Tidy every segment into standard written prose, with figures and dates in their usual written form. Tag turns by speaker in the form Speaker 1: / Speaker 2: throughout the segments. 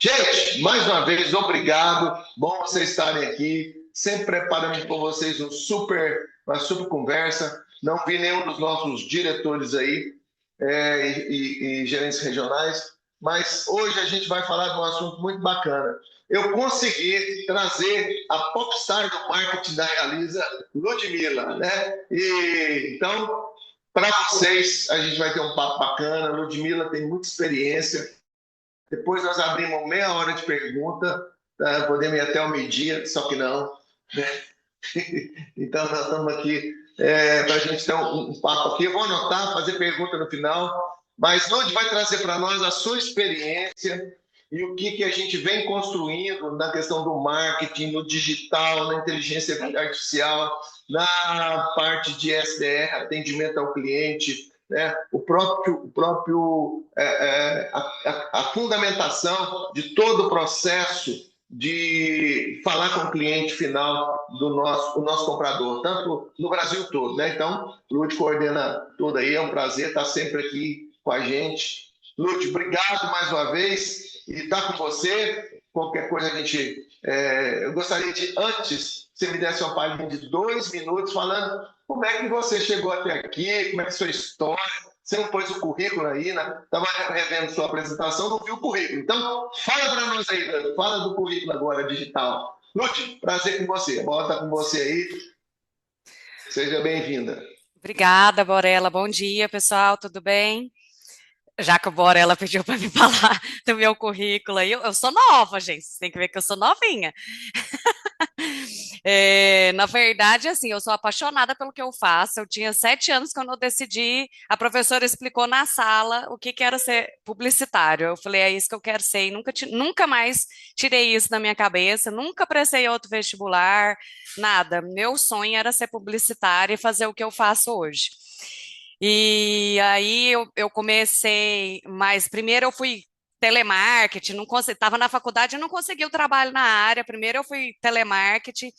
Speaker 1: Gente, mais uma vez, obrigado. Bom vocês estarem aqui. Sempre preparamos para vocês uma super conversa. Não vi nenhum dos nossos diretores aí e gerentes regionais, mas hoje a gente vai falar de um assunto muito bacana. Eu consegui trazer a popstar do marketing da Realiza, Ludmilla, né? E então, para vocês, a gente vai ter um papo bacana. Ludmilla tem muita experiência. Depois nós abrimos meia hora de pergunta, tá? Podemos ir até o meio-dia, só que não, né? Então nós estamos aqui para a gente ter um papo aqui. Eu vou anotar, fazer pergunta no final, mas Lud vai trazer para nós a sua experiência e o que a gente vem construindo na questão do marketing, no digital, na inteligência artificial, na parte de SDR, atendimento ao cliente, né? A fundamentação de todo o processo de falar com o cliente final o nosso comprador, tanto no Brasil todo, né? Então, Lute coordena tudo aí, é um prazer estar sempre aqui com a gente. Lute, obrigado mais uma vez e estar com você. Qualquer coisa a gente. Eu gostaria de, antes, você me desse uma palhinha de 2 minutos falando como é que você chegou até aqui, como é que é a sua história. Você não pôs o currículo aí, né? Estava revendo sua apresentação, não viu o currículo. Então, fala para nós aí, Dani. Fala do currículo agora, digital. Lute, prazer com você. A bola está com você aí. Seja bem-vinda.
Speaker 2: Obrigada, Borela. Bom dia, pessoal, tudo bem? Já que o Borela pediu para me falar do meu currículo aí, eu sou nova, gente, vocês têm que ver que eu sou novinha. Na verdade, assim, eu sou apaixonada pelo que eu faço. Eu tinha 7 anos quando eu decidi, a professora explicou na sala o que era ser publicitário. Eu falei, é isso que eu quero ser, e nunca mais tirei isso da minha cabeça, nunca prestei outro vestibular, nada. Meu sonho era ser publicitária e fazer o que eu faço hoje. E aí eu comecei, mas primeiro eu fui telemarketing, não estava na faculdade e não consegui o trabalho na área. Primeiro eu fui telemarketing,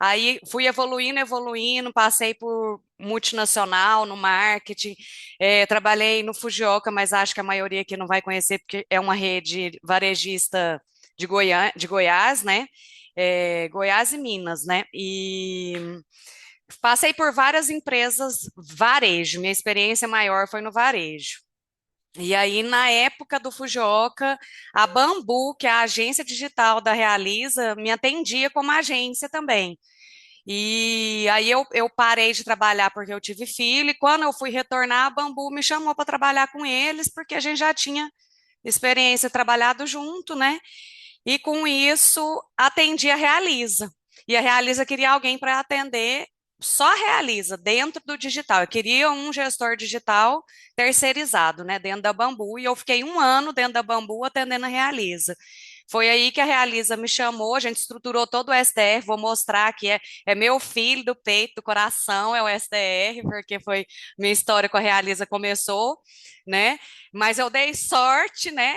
Speaker 2: aí fui evoluindo, evoluindo, passei por multinacional no marketing, trabalhei no Fujioka, mas acho que a maioria aqui não vai conhecer, porque é uma rede varejista de Goiás, né? Goiás e Minas, né? E passei por várias empresas varejo, minha experiência maior foi no varejo. E aí, na época do Fujioka, a Bambu, que é a agência digital da Realiza, me atendia como agência também. E aí eu parei de trabalhar porque eu tive filho, e quando eu fui retornar, a Bambu me chamou para trabalhar com eles, porque a gente já tinha experiência trabalhado junto, né? E com isso, atendi a Realiza. E a Realiza queria alguém para atender só a Realiza, dentro do digital. Eu queria um gestor digital terceirizado, né, dentro da Bambu. E eu fiquei um ano dentro da Bambu atendendo a Realiza. Foi aí que a Realiza me chamou, a gente estruturou todo o SDR, vou mostrar que é meu filho do peito, do coração, é o SDR, porque foi minha história com a Realiza começou, né? Mas eu dei sorte, né?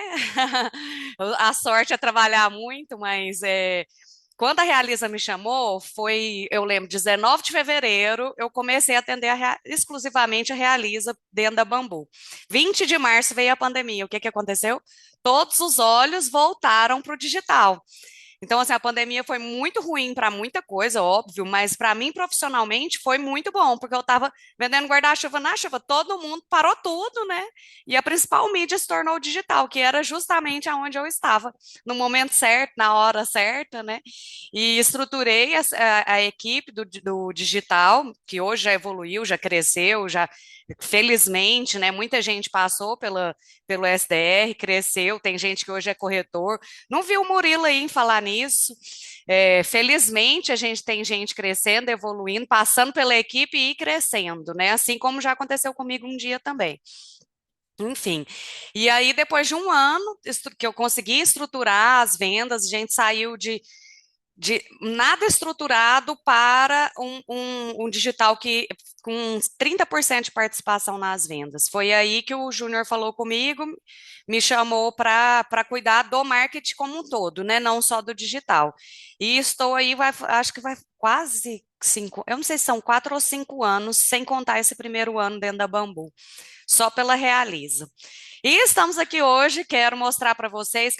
Speaker 2: A sorte é trabalhar muito, mas quando a Realiza me chamou, foi, eu lembro, 19 de fevereiro, eu comecei a atender exclusivamente a Realiza dentro da Bambu. 20 de março veio a pandemia. O que aconteceu? Todos os olhos voltaram para o digital. Então, assim, a pandemia foi muito ruim para muita coisa, óbvio, mas para mim profissionalmente foi muito bom, porque eu estava vendendo guarda-chuva na chuva, todo mundo parou tudo, né? E a principal mídia se tornou o digital, que era justamente aonde eu estava, no momento certo, na hora certa, né? E estruturei a equipe do digital, que hoje já evoluiu, já cresceu, já felizmente, né? Muita gente passou pelo SDR, cresceu, tem gente que hoje é corretor. Não vi o Murilo aí em falar nisso. Felizmente, a gente tem gente crescendo, evoluindo, passando pela equipe e crescendo, né? Assim como já aconteceu comigo um dia também. Enfim, e aí depois de um ano que eu consegui estruturar as vendas, a gente saiu de nada estruturado para um digital que com 30% de participação nas vendas. Foi aí que o Júnior falou comigo, me chamou para cuidar do marketing como um todo, né? Não só do digital. E estou aí, acho que vai quase 5, eu não sei se são 4 ou 5 anos, sem contar esse primeiro ano dentro da Bambu, só pela Realiza. E estamos aqui hoje, quero mostrar para vocês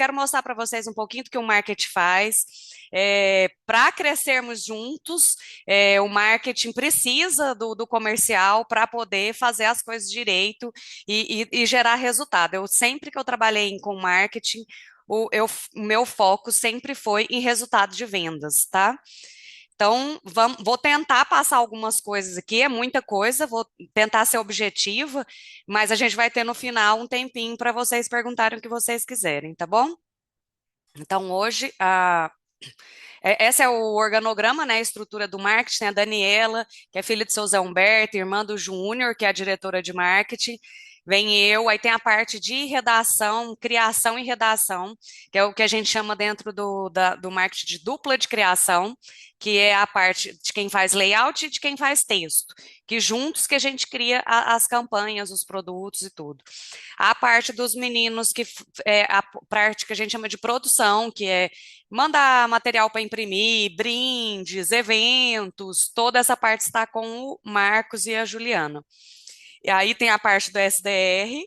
Speaker 2: um pouquinho do que o marketing faz. Para crescermos juntos, o marketing precisa do comercial para poder fazer as coisas direito e gerar resultado. Sempre que eu trabalhei com marketing, o meu foco sempre foi em resultado de vendas, tá? Então, vou tentar passar algumas coisas aqui, é muita coisa, vou tentar ser objetiva, mas a gente vai ter no final um tempinho para vocês perguntarem o que vocês quiserem, tá bom? Então, hoje, esse é o organograma, né, a estrutura do marketing, tem a Daniela, que é filha de seu Zé Humberto, irmã do Júnior, que é a diretora de marketing, vem eu, aí tem a parte de redação, criação e redação, que é o que a gente chama dentro do marketing de dupla de criação, que é a parte de quem faz layout e de quem faz texto, que juntos que a gente cria as campanhas, os produtos e tudo. A parte dos meninos, que é a parte que a gente chama de produção, que é mandar material para imprimir, brindes, eventos, toda essa parte está com o Marcos e a Juliana. E aí tem a parte do SDR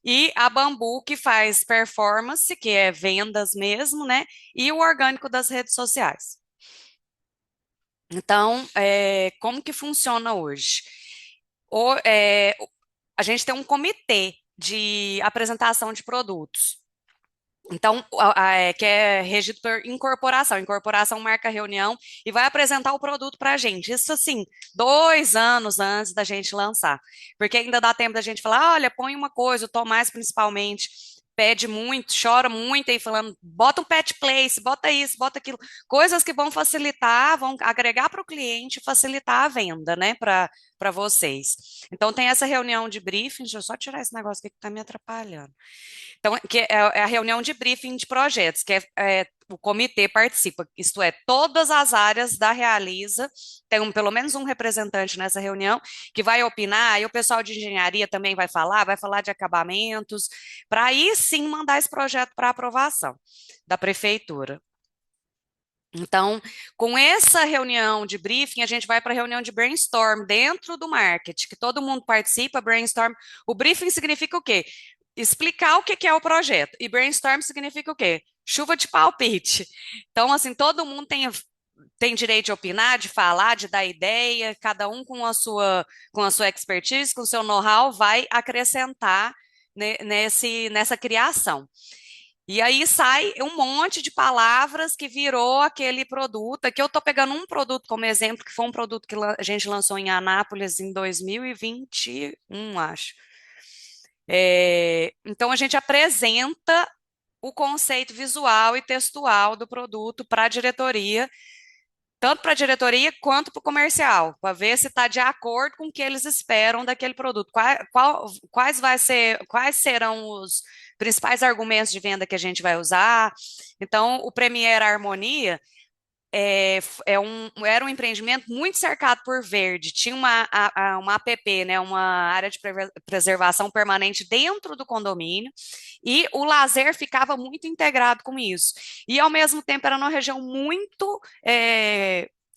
Speaker 2: e a Bambu, que faz performance, que é vendas mesmo, né? E o orgânico das redes sociais. Então, como que funciona hoje? A gente tem um comitê de apresentação de produtos. Então, que é regido por incorporação. Incorporação marca reunião e vai apresentar o produto para a gente. Isso, assim, 2 anos antes da gente lançar. Porque ainda dá tempo da gente falar, olha, põe uma coisa, o Tomás principalmente pede muito, chora muito aí falando, bota um pet place, bota isso, bota aquilo. Coisas que vão facilitar, vão agregar para o cliente, facilitar a venda, né, para vocês. Então, tem essa reunião de briefing, deixa eu só tirar esse negócio aqui que está me atrapalhando. Então, que é a reunião de briefing de projetos, que o comitê participa, isto é, todas as áreas da Realiza, tem pelo menos um representante nessa reunião, que vai opinar, e o pessoal de engenharia também vai falar de acabamentos, para aí sim mandar esse projeto para aprovação da prefeitura. Então, com essa reunião de briefing, a gente vai para a reunião de brainstorm dentro do marketing, que todo mundo participa, brainstorm. O briefing significa o quê? Explicar o que é o projeto. E brainstorm significa o quê? Chuva de palpite. Então, assim, todo mundo tem direito de opinar, de falar, de dar ideia, cada um com a sua expertise, com o seu know-how, vai acrescentar nessa criação. E aí sai um monte de palavras que virou aquele produto. Aqui eu estou pegando um produto como exemplo, que foi um produto que a gente lançou em Anápolis em 2021, acho. Então a gente apresenta o conceito visual e textual do produto para a diretoria, tanto para a diretoria quanto para o comercial, para ver se está de acordo com o que eles esperam daquele produto. Quais serão os principais argumentos de venda que a gente vai usar? Então, o Premier Harmonia era um empreendimento muito cercado por verde, tinha uma APP, né, uma área de preservação permanente dentro do condomínio, e o lazer ficava muito integrado com isso. E, ao mesmo tempo, era uma região muito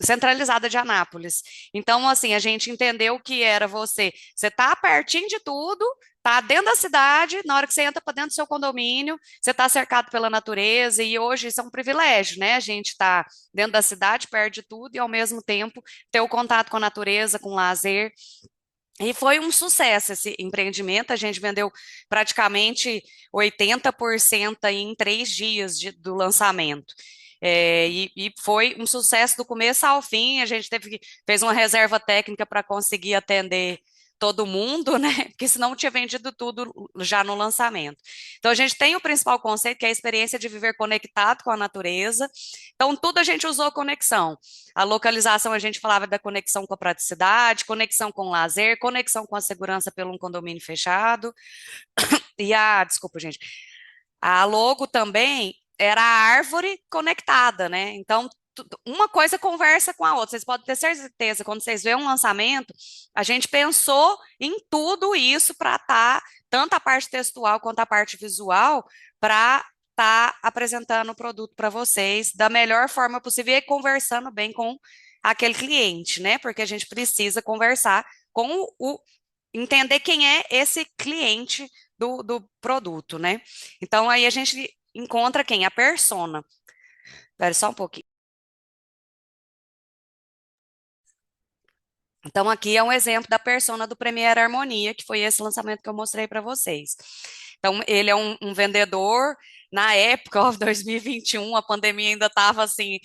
Speaker 2: centralizada de Anápolis. Então, assim, a gente entendeu que era você está pertinho de tudo, está dentro da cidade, na hora que você entra para dentro do seu condomínio, você está cercado pela natureza, e hoje isso é um privilégio, né? A gente está dentro da cidade, perto de tudo, e ao mesmo tempo ter o contato com a natureza, com o lazer. E foi um sucesso esse empreendimento, a gente vendeu praticamente 80% aí em 3 dias do lançamento. E foi um sucesso do começo ao fim, a gente fez uma reserva técnica para conseguir atender todo mundo, né? Porque senão tinha vendido tudo já no lançamento. Então a gente tem o principal conceito, que é a experiência de viver conectado com a natureza. Então tudo a gente usou conexão. A localização a gente falava da conexão com a praticidade, conexão com o lazer, conexão com a segurança pelo um condomínio fechado. Desculpa, gente. A logo também era a árvore conectada, né? Então, uma coisa conversa com a outra. Vocês podem ter certeza, quando vocês veem um lançamento, a gente pensou em tudo isso para estar, tanto a parte textual quanto a parte visual, para estar apresentando o produto para vocês da melhor forma possível e conversando bem com aquele cliente, né? Porque a gente precisa conversar com entender quem é esse cliente do produto, né? Então aí a gente encontra quem? A persona. Espera só um pouquinho. Então, aqui é um exemplo da persona do Premier Harmonia, que foi esse lançamento que eu mostrei para vocês. Então, ele é um vendedor. Na época, ó, 2021, a pandemia ainda estava assim,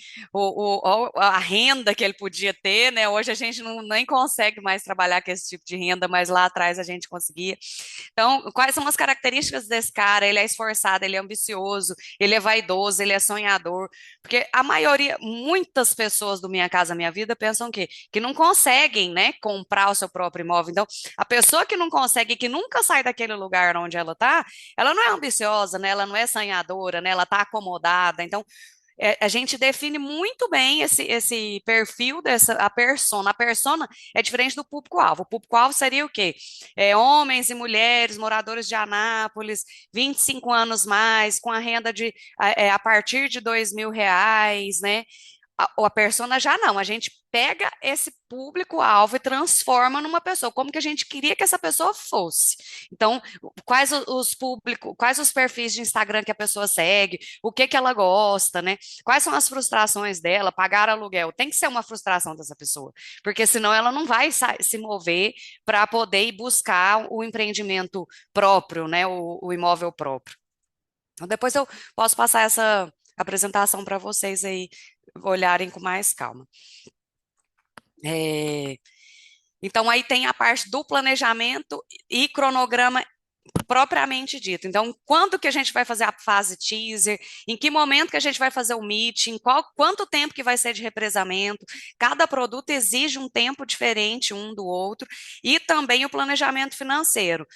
Speaker 2: a renda que ele podia ter, né? Hoje a gente não, nem consegue mais trabalhar com esse tipo de renda, mas lá atrás a gente conseguia. Então, quais são as características desse cara? Ele é esforçado, ele é ambicioso, ele é vaidoso, ele é sonhador. Porque a maioria, muitas pessoas do Minha Casa Minha Vida pensam que não conseguem, né, comprar o seu próprio imóvel. Então, a pessoa que não consegue, que nunca sai daquele lugar onde ela está, ela não é ambiciosa, né? Ela não é sonhadora, né? Ela está acomodada. Então, a gente define muito bem esse perfil dessa a persona. A persona é diferente do público-alvo. O público-alvo seria o quê? Homens e mulheres, moradores de Anápolis, 25 anos mais, com a renda a partir de R$ 2.000, né? A persona já não, a gente pega esse público-alvo e transforma numa pessoa, como que a gente queria que essa pessoa fosse. Então, quais os perfis de Instagram que a pessoa segue, o que que ela gosta, né? Quais são as frustrações dela, pagar aluguel, tem que ser uma frustração dessa pessoa, porque senão ela não vai se mover para poder ir buscar o empreendimento próprio, né? O imóvel próprio. Então, depois eu posso passar essa apresentação para vocês aí olharem com mais calma. É, então, aí tem a parte do planejamento e cronograma propriamente dito. Então, quando que a gente vai fazer a fase teaser? Em que momento que a gente vai fazer o meeting? Quanto tempo que vai ser de represamento? Cada produto exige um tempo diferente um do outro e também o planejamento financeiro.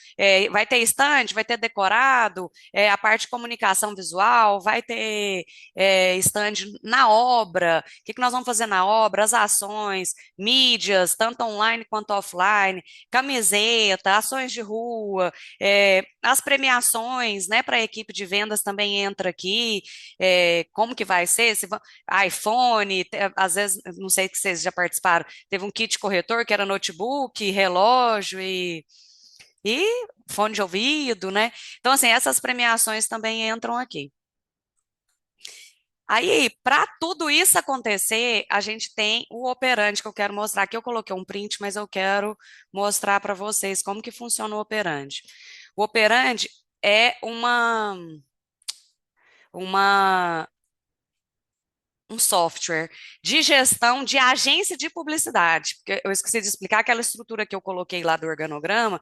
Speaker 2: Vai ter estande, vai ter decorado, a parte de comunicação visual, vai ter estande na obra. O que que nós vamos fazer na obra? As ações, mídias, tanto online quanto offline, camiseta, ações de rua, as premiações, né, para a equipe de vendas também entra aqui, como que vai ser, se iPhone, às vezes, não sei se vocês já participaram, teve um kit corretor que era notebook, relógio e fone de ouvido, né? Então, assim, essas premiações também entram aqui. Aí, para tudo isso acontecer, a gente tem o operante que eu quero mostrar aqui. Eu coloquei um print, mas eu quero mostrar para vocês como que funciona o operante. O operante é uma um software de gestão de agência de publicidade, porque eu esqueci de explicar aquela estrutura que eu coloquei lá do organograma,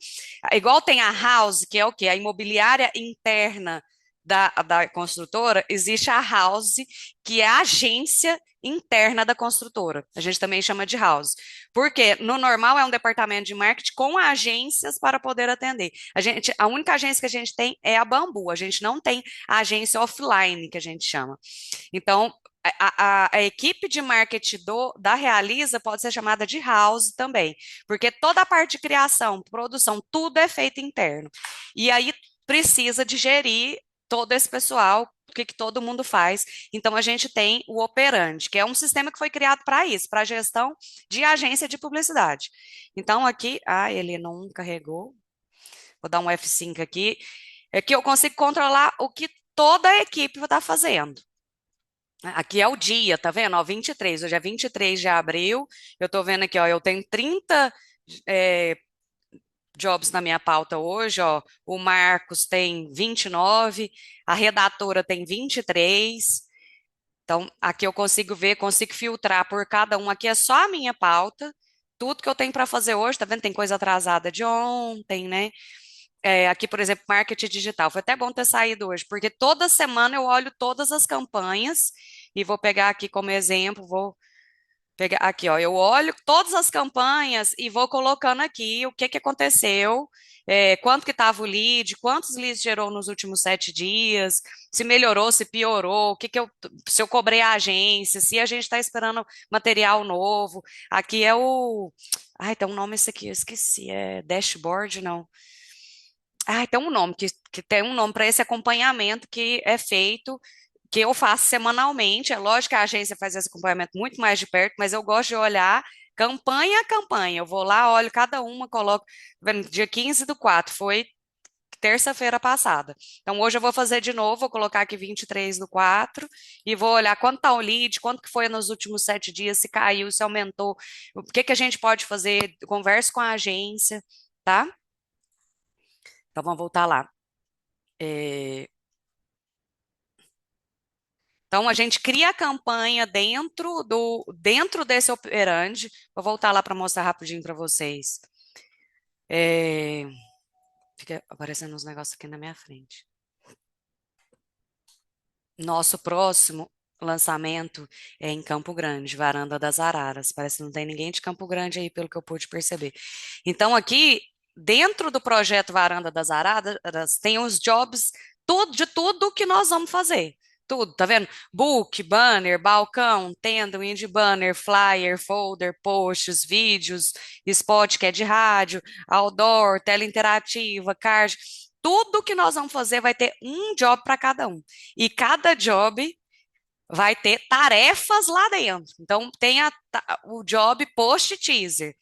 Speaker 2: igual tem a house, que é o quê? A imobiliária interna da construtora, existe a house, que é a agência interna da construtora. A gente também chama de house. Porque no normal é um departamento de marketing com agências para poder atender. A única agência que a gente tem é a Bambu. A gente não tem a agência offline, que a gente chama. Então, a equipe de marketing da Realiza pode ser chamada de house também, porque toda a parte de criação, produção, tudo é feito interno. E aí precisa de gerir todo esse pessoal, o que todo mundo faz. Então a gente tem o Operante, que é um sistema que foi criado para isso, para gestão de agência de publicidade. Então aqui, ele não carregou. Vou dar um F5 aqui. É que eu consigo controlar o que toda a equipe está fazendo. Aqui é o dia, tá vendo? Ó, 23, hoje é 23 de abril. Eu tô vendo aqui, ó, eu tenho 30 é, jobs na minha pauta hoje, ó. O Marcos tem 29, a redatora tem 23. Então, aqui eu consigo ver, consigo filtrar por cada um. Aqui é só a minha pauta. Tudo que eu tenho para fazer hoje, tá vendo? Tem coisa atrasada de ontem, né? Aqui, por exemplo, marketing digital. Foi até bom ter saído hoje, porque toda semana eu olho todas as campanhas e vou pegar aqui como exemplo, vou pegar aqui, ó, eu olho todas as campanhas e vou colocando aqui o que que aconteceu, quanto que estava o lead, quantos leads gerou nos últimos 7 dias, se melhorou, se piorou, se eu cobrei a agência, se a gente está esperando material novo. Aqui é tem um nome esse aqui, eu esqueci, é dashboard, não. Tem um nome, que tem um nome para esse acompanhamento que é feito que eu faço semanalmente. É lógico que a agência faz esse acompanhamento muito mais de perto, mas eu gosto de olhar campanha a campanha. Eu vou lá, olho cada uma, coloco. Tá vendo? Dia 15 do 4 foi terça-feira passada. Então, hoje eu vou fazer de novo, vou colocar aqui 23 do 4 e vou olhar quanto está o lead, quanto que foi nos últimos 7 dias, se caiu, se aumentou, o que que a gente pode fazer, converso com a agência, tá? Então, vamos voltar lá. É, Então, a gente cria a campanha dentro desse operandi. Vou voltar lá para mostrar rapidinho para vocês. É, Fica aparecendo uns negócios aqui na minha frente. Nosso próximo lançamento é em Campo Grande, Varanda das Araras. Parece que não tem ninguém de Campo Grande aí, pelo que eu pude perceber. Então, aqui, dentro do projeto Varanda das Araras, tem os jobs de tudo que nós vamos fazer. Tudo, tá vendo? Book, banner, balcão, tenda, wind banner, flyer, folder, posts, vídeos, spot que é de rádio, outdoor, tela interativa, card. Tudo que nós vamos fazer vai ter um job para cada um. E cada job vai ter tarefas lá dentro. Então, tem o job post-teaser.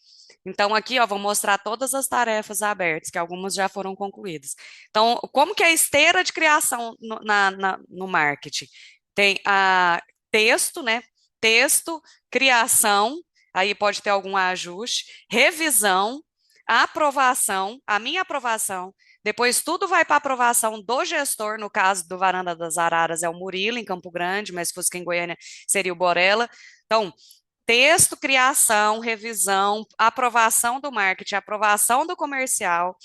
Speaker 2: Então, aqui, ó, vou mostrar todas as tarefas abertas, que algumas já foram concluídas. Então, como que é a esteira de criação no marketing? Tem a texto, né? Texto, criação, aí pode ter algum ajuste, revisão, aprovação, a minha aprovação, depois tudo vai para aprovação do gestor, no caso do Varanda das Araras é o Murilo, em Campo Grande, mas se fosse aqui em Goiânia seria o Borella. Então, texto, criação, revisão, aprovação do marketing, aprovação do comercial,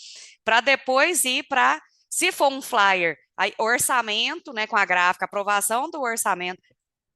Speaker 2: para depois ir para, se for um flyer, aí, orçamento, né, com a gráfica, aprovação do orçamento,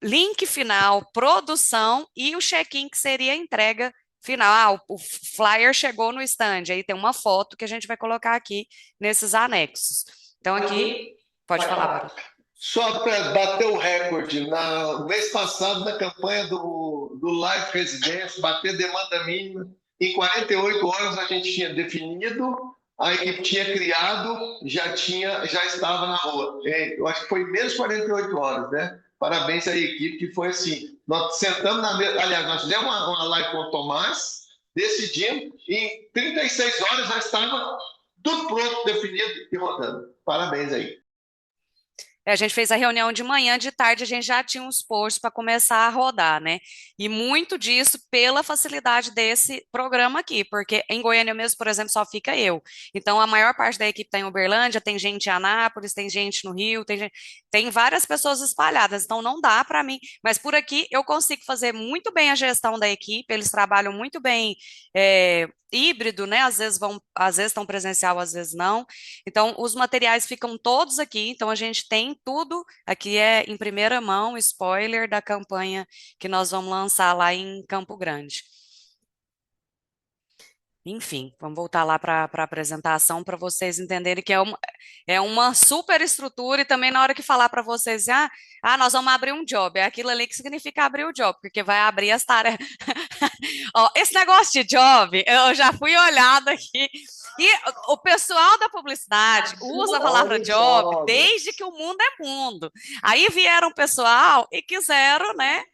Speaker 2: link final, produção e o check-in, que seria a entrega final. Ah, o flyer chegou no stand, aí tem uma foto que a gente vai colocar aqui nesses anexos. Então, aqui, pode falar, Baru.
Speaker 1: Só para bater o recorde, no mês passado, na campanha do Live Residência, bater demanda mínima, em 48 horas a gente tinha definido, a equipe tinha criado, já estava na rua. Eu acho que foi menos 48 horas, né? Parabéns à equipe, que foi assim. Nós sentamos na mesa, aliás, nós fizemos uma live com o Tomás, decidimos, e em 36 horas já estava tudo pronto, definido e rodando. Parabéns aí.
Speaker 2: A gente fez a reunião de manhã, de tarde a gente já tinha uns posts para começar a rodar, né? E muito disso pela facilidade desse programa aqui, porque em Goiânia mesmo, por exemplo, só fica eu. Então a maior parte da equipe está em Uberlândia, tem gente em Anápolis, tem gente no Rio, tem várias pessoas espalhadas, então não dá para mim. Mas por aqui eu consigo fazer muito bem a gestão da equipe, eles trabalham muito bem. Híbrido, né? Às vezes estão presencial, às vezes não. Então, os materiais ficam todos aqui, então a gente tem tudo aqui é em primeira mão, spoiler da campanha que nós vamos lançar lá em Campo Grande. Enfim, vamos voltar lá para a apresentação para vocês entenderem que é uma super estrutura e também na hora que falar para vocês, nós vamos abrir um job, é aquilo ali que significa abrir o job, porque vai abrir as tarefas. Ó, esse negócio de job, eu já fui olhada aqui, e o pessoal da publicidade usa a palavra job desde que o mundo é mundo. Aí vieram o pessoal e quiseram, né,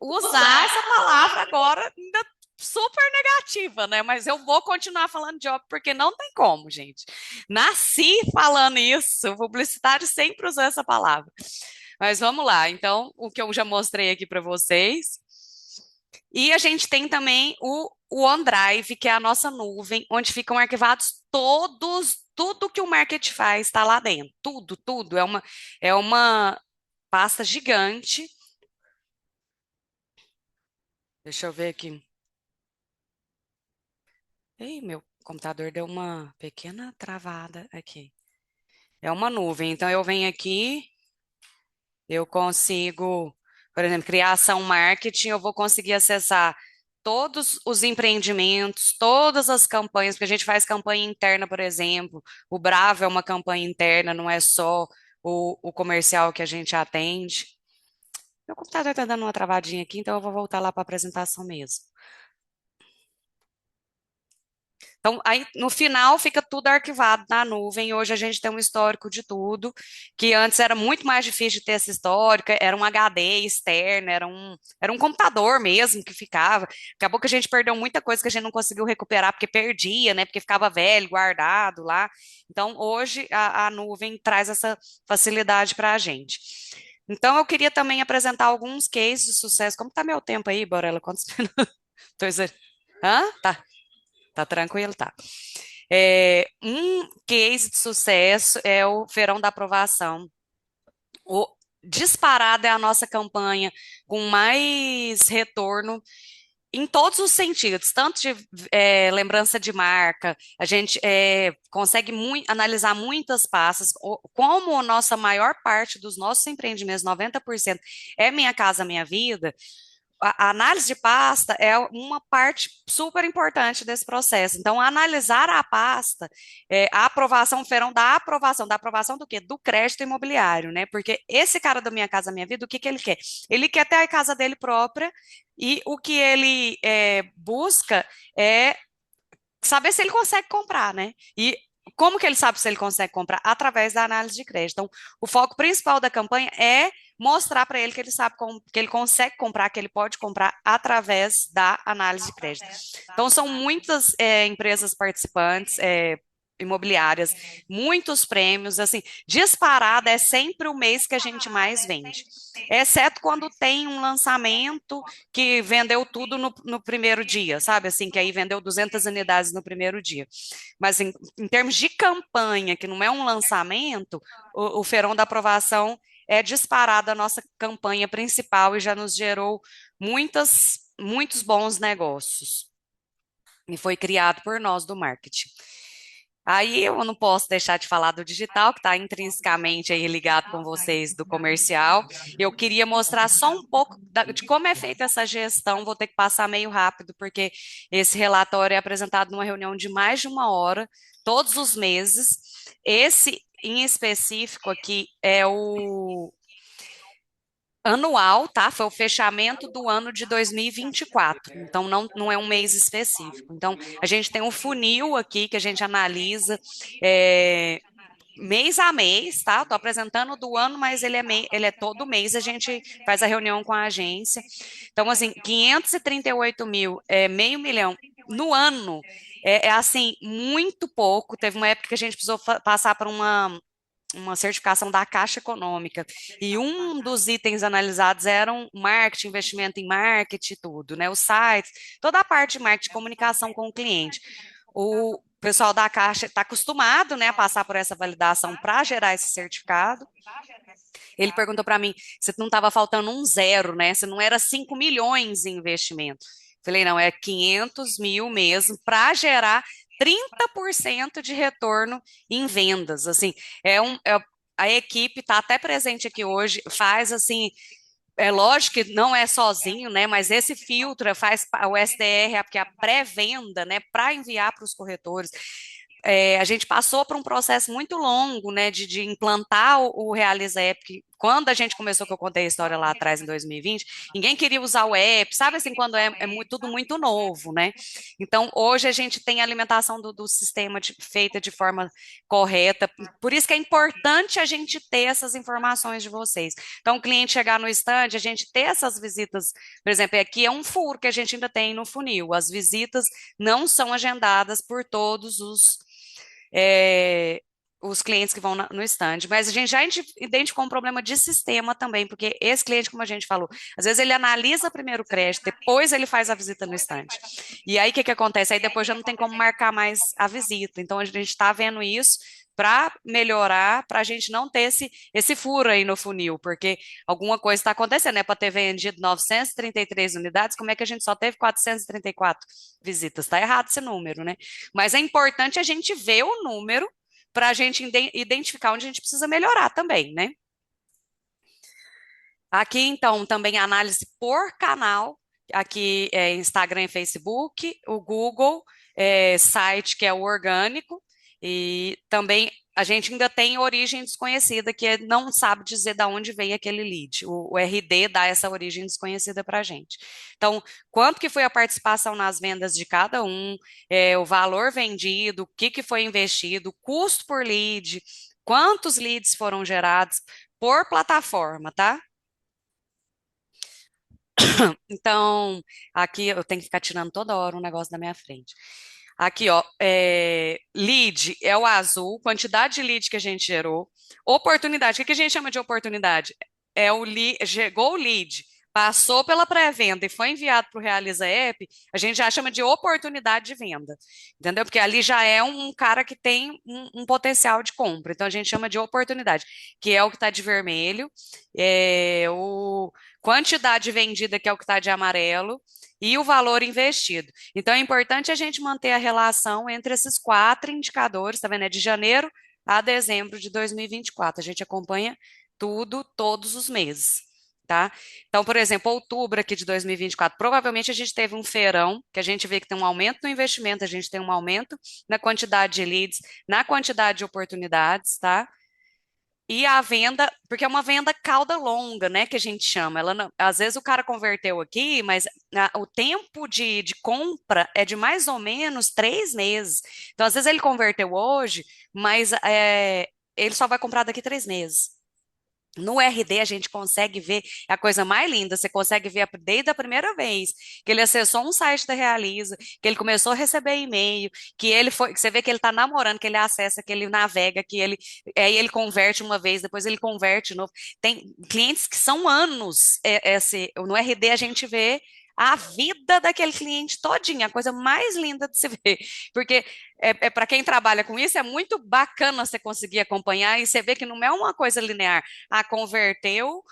Speaker 2: usar essa palavra agora ainda super negativa, né? Mas eu vou continuar falando job porque não tem como, gente. Nasci falando isso, o publicitário sempre usou essa palavra. Mas vamos lá. Então, o que eu já mostrei aqui para vocês. E a gente tem também o OneDrive, que é a nossa nuvem, onde ficam arquivados tudo que o marketing faz está lá dentro. Tudo, tudo. É uma pasta gigante. Deixa eu ver aqui. Ei, meu computador deu uma pequena travada aqui. É uma nuvem, então eu venho aqui, eu consigo, por exemplo, criação marketing, eu vou conseguir acessar todos os empreendimentos, todas as campanhas, porque a gente faz campanha interna, por exemplo. O Bravo é uma campanha interna, não é só o comercial que a gente atende. Meu computador está dando uma travadinha aqui, então eu vou voltar lá para a apresentação mesmo. Então, aí no final fica tudo arquivado na nuvem. Hoje a gente tem um histórico de tudo, que antes era muito mais difícil de ter esse histórico, era um HD externo, era um computador mesmo que ficava. Acabou que a gente perdeu muita coisa que a gente não conseguiu recuperar, porque perdia, né? Porque ficava velho, guardado lá. Então, hoje a nuvem traz essa facilidade para a gente. Então, eu queria também apresentar alguns cases de sucesso. Como está meu tempo aí, Borela? Quantos minutos? Hã? Tá tranquilo, tá. Um case de sucesso é o Feirão da Aprovação. O disparado é a nossa campanha com mais retorno em todos os sentidos, tanto de lembrança de marca, a gente consegue analisar muitas pastas, como a nossa maior parte dos nossos empreendimentos, 90%, é Minha Casa Minha Vida. A análise de pasta é uma parte super importante desse processo. Então, analisar a pasta, a aprovação, o feirão da aprovação do quê? Do crédito imobiliário, né? Porque esse cara do Minha Casa Minha Vida, o que que ele quer? Ele quer ter a casa dele própria e o que ele busca é saber se ele consegue comprar, né? E como que ele sabe se ele consegue comprar? Através da análise de crédito. Então, o foco principal da campanha é mostrar para ele que ele sabe que ele consegue comprar, que ele pode comprar através da análise de crédito. Então, são muitas empresas participantes, imobiliárias, muitos prêmios, assim, disparada é sempre o mês que a gente mais vende, exceto quando tem um lançamento que vendeu tudo no primeiro dia, sabe, assim, que aí vendeu 200 unidades no primeiro dia, mas em termos de campanha, que não é um lançamento, o Feirão da Aprovação é disparada a nossa campanha principal e já nos gerou muitos bons negócios, e foi criado por nós do marketing. Aí eu não posso deixar de falar do digital, que está intrinsecamente aí ligado com vocês do comercial. Eu queria mostrar só um pouco de como é feita essa gestão. Vou ter que passar meio rápido, porque esse relatório é apresentado numa reunião de mais de uma hora, todos os meses. Esse em específico aqui é o anual, tá? Foi o fechamento do ano de 2024. Então, não é um mês específico. Então, a gente tem um funil aqui que a gente analisa mês a mês, tá? Estou apresentando do ano, mas ele é todo mês, a gente faz a reunião com a agência. Então, assim, 538 mil, meio milhão no ano, assim, muito pouco. Teve uma época que a gente precisou passar por uma certificação da Caixa Econômica. E um dos itens analisados eram marketing, investimento em marketing, tudo, né? Os sites, toda a parte de marketing, comunicação com o cliente. O pessoal da Caixa está acostumado, né, a passar por essa validação para gerar esse certificado. Ele perguntou para mim se não estava faltando um zero, né? Se não era 5 milhões em investimento. Falei, não, é 500 mil mesmo para gerar 30% de retorno em vendas. Assim, a equipe está até presente aqui hoje, faz assim. É lógico que não é sozinho, né? Mas esse filtro faz o SDR, porque a pré-venda, né, para enviar para os corretores. A gente passou por um processo muito longo, né, de implantar o Realiza App. Quando a gente começou, que eu contei a história lá atrás, em 2020, ninguém queria usar o app, sabe assim, quando tudo muito novo, né? Então, hoje a gente tem a alimentação do sistema feita de forma correta, por isso que é importante a gente ter essas informações de vocês. Então, o cliente chegar no stand, a gente ter essas visitas, por exemplo, aqui é um furo que a gente ainda tem no funil, as visitas não são agendadas por todos é, os clientes que vão no stand, mas a gente já identificou um problema de sistema também, porque esse cliente, como a gente falou, às vezes ele analisa primeiro o crédito, depois ele faz a visita no stand. E aí o que acontece? Aí depois já não tem como marcar mais a visita. Então a gente está vendo isso para melhorar, para a gente não ter esse furo aí no funil, porque alguma coisa está acontecendo, né? Para ter vendido 933 unidades, como é que a gente só teve 434 visitas? Está errado esse número, né? Mas é importante a gente ver o número para a gente identificar onde a gente precisa melhorar também, né? Aqui, então, também análise por canal, aqui é Instagram e Facebook, o Google, site que é o orgânico, E também a gente ainda tem origem desconhecida, que não sabe dizer de onde veio aquele lead. O RD dá essa origem desconhecida para a gente. Então, quanto que foi a participação nas vendas de cada um, o valor vendido, o que que foi investido, custo por lead, quantos leads foram gerados por plataforma, tá? Então, aqui eu tenho que ficar tirando toda hora um negócio da minha frente. Aqui, ó, lead é o azul, quantidade de lead que a gente gerou. Oportunidade, o que que a gente chama de oportunidade? É o lead, chegou o lead, passou pela pré-venda e foi enviado para o Realiza App, a gente já chama de oportunidade de venda, entendeu? Porque ali já é um cara que tem um potencial de compra, então a gente chama de oportunidade, que é o que está de vermelho, o quantidade vendida, que é o que está de amarelo, e o valor investido. Então, é importante a gente manter a relação entre esses quatro indicadores, tá vendo? É de janeiro a dezembro de 2024. A gente acompanha tudo, todos os meses, tá? Então, por exemplo, outubro aqui de 2024, provavelmente a gente teve um feirão, que a gente vê que tem um aumento no investimento, a gente tem um aumento na quantidade de leads, na quantidade de oportunidades, tá? E a venda, porque é uma venda cauda longa, né, que a gente chama. Ela às vezes o cara converteu aqui, mas o tempo de compra é de mais ou menos 3 meses. Então, às vezes ele converteu hoje, mas ele só vai comprar daqui 3 meses. No RD a gente consegue ver é a coisa mais linda, você consegue ver desde a primeira vez que ele acessou um site da Realiza, que ele começou a receber e-mail, que ele foi, que você vê que ele está namorando, que ele acessa, que ele navega, que ele aí ele converte uma vez, depois ele converte de novo. Tem clientes que são anos, no RD a gente vê a vida daquele cliente todinha, a coisa mais linda de se ver, porque para quem trabalha com isso é muito bacana você conseguir acompanhar e você vê que não é uma coisa linear. Ah, converteu,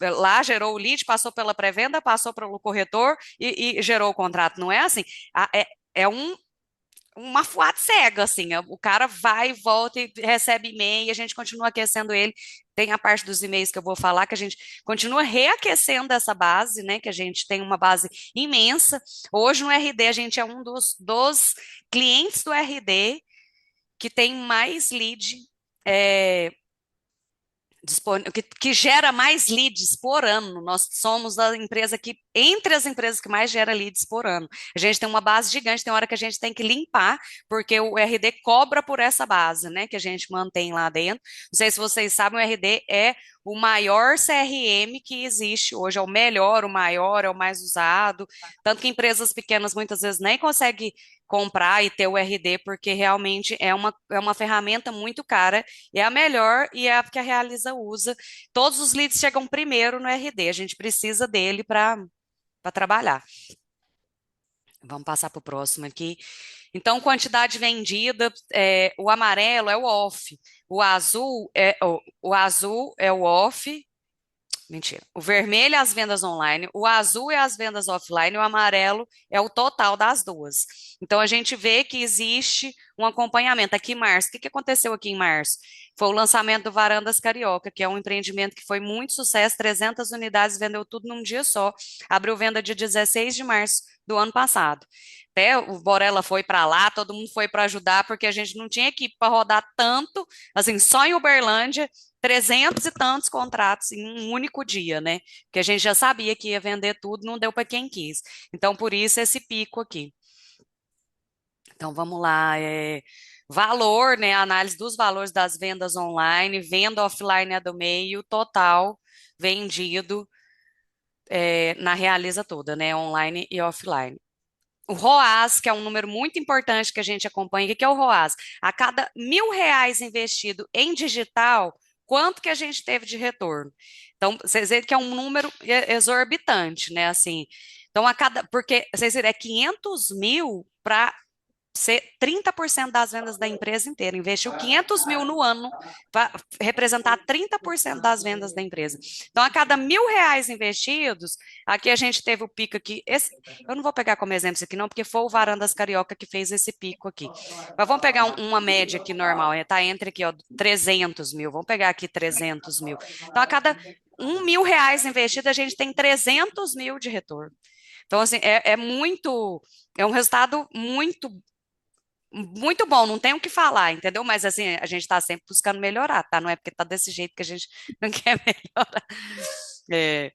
Speaker 2: lá gerou o lead, passou pela pré-venda, passou pelo corretor e gerou o contrato. Não é assim. É uma fuada cega, assim. O cara vai, volta e recebe e-mail, e a gente continua aquecendo ele. Tem a parte dos e-mails que eu vou falar, que a gente continua reaquecendo essa base, né? Que a gente tem uma base imensa. Hoje no RD, a gente é um dos clientes do RD que tem mais lead é, que gera mais leads por ano. Nós somos a empresa que, entre as empresas que mais gera leads por ano. A gente tem uma base gigante, tem hora que a gente tem que limpar, porque o RD cobra por essa base, né, que a gente mantém lá dentro. Não sei se vocês sabem, o RD é o maior CRM que existe hoje, é o melhor, o maior, é o mais usado. Tanto que empresas pequenas muitas vezes nem conseguem comprar e ter o RD, porque realmente é uma ferramenta muito cara, é a melhor e é a que a Realiza usa. Todos os leads chegam primeiro no RD, a gente precisa dele para trabalhar. Vamos passar para o próximo aqui. Então, quantidade vendida, o amarelo é o off, o azul é o off. Mentira. O vermelho é as vendas online, o azul é as vendas offline, o amarelo é o total das duas. Então a gente vê que existe um acompanhamento. Aqui em março, o que que aconteceu aqui em março? Foi o lançamento do Varandas Carioca, que é um empreendimento que foi muito sucesso, 300 unidades, vendeu tudo num dia só. Abriu venda dia 16 de março do ano passado. Até o Borella foi para lá, todo mundo foi para ajudar, porque a gente não tinha equipe para rodar tanto, assim, só em Uberlândia, 300 e tantos contratos em um único dia, né? Que a gente já sabia que ia vender tudo, não deu para quem quis. Então, por isso esse pico aqui. Então, vamos lá. Valor, né? Análise dos valores das vendas online, venda offline é do meio, total vendido na Realiza toda, né? Online e offline. O ROAS, que é um número muito importante que a gente acompanha, o que é o ROAS? A cada R$ 1.000 investido em digital, quanto que a gente teve de retorno? Então, vocês veem que é um número exorbitante, né? Assim, então, porque vocês viram, é 500 mil para ser 30% das vendas da empresa inteira. Investiu 500 mil no ano para representar 30% das vendas da empresa. Então, a cada R$ 1.000 investidos, aqui a gente teve o pico aqui. Eu não vou pegar como exemplo isso aqui, não, porque foi o Varandas Carioca que fez esse pico aqui. Mas vamos pegar uma média aqui normal, está entre aqui, ó, 300 mil. Vamos pegar aqui 300 mil. Então, a cada R$ 1.000 investido, a gente tem 300 mil de retorno. Então, assim, é um resultado muito muito bom, não tem o que falar, entendeu? Mas assim, a gente está sempre buscando melhorar, tá? Não é porque tá desse jeito que a gente não quer melhorar. É,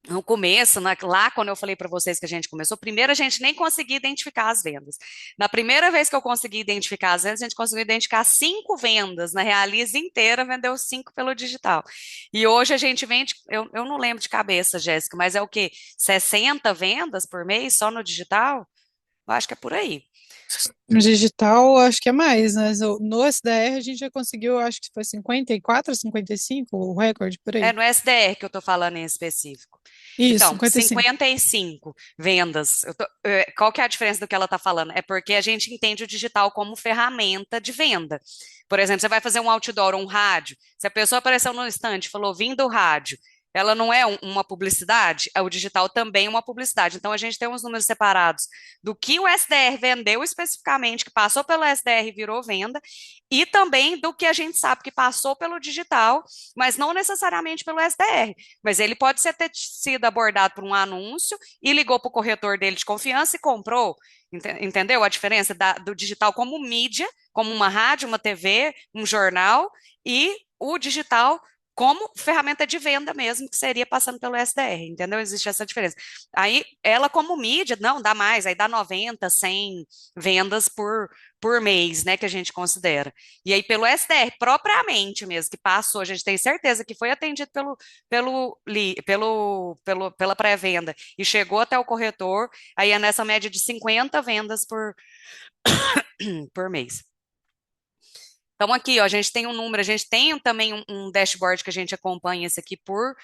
Speaker 2: no começo, lá quando eu falei para vocês que a gente começou, primeiro a gente nem conseguia identificar as vendas. Na primeira vez que eu consegui identificar as vendas, a gente conseguiu identificar 5 vendas. Na Realize inteira vendeu 5 pelo digital. E hoje a gente vende, eu não lembro de cabeça, Jéssica, mas é o quê? 60 vendas por mês só no digital? Eu acho que é por aí.
Speaker 3: No digital, acho que é mais, né? No SDR a gente já conseguiu, acho que foi 54, 55 o recorde, por
Speaker 2: É
Speaker 3: aí.
Speaker 2: no SDR que eu estou falando em específico.
Speaker 3: Isso,
Speaker 2: Então,
Speaker 3: 55.
Speaker 2: 55 vendas. Qual que é a diferença do que ela está falando? É porque a gente entende o digital como ferramenta de venda. Por exemplo, você vai fazer um outdoor ou um rádio. Se a pessoa apareceu no estande e falou, vim do rádio, ela não é uma publicidade? O digital também é uma publicidade. Então, a gente tem uns números separados do que o SDR vendeu especificamente, que passou pelo SDR e virou venda, e também do que a gente sabe que passou pelo digital, mas não necessariamente pelo SDR. Mas ele pode ter sido abordado por um anúncio e ligou para o corretor dele de confiança e comprou. Entendeu a diferença do digital como mídia, como uma rádio, uma TV, um jornal, e o digital como ferramenta de venda mesmo, que seria passando pelo SDR, entendeu? Existe essa diferença. Aí, ela como mídia, não, dá mais, aí dá 90, 100 vendas por mês, né, que a gente considera. E aí, pelo SDR, propriamente mesmo, que passou, a gente tem certeza que foi atendido pela pré-venda e chegou até o corretor, aí é nessa média de 50 vendas por mês. Então, aqui, ó, a gente tem um número, a gente tem também um dashboard que a gente acompanha esse aqui por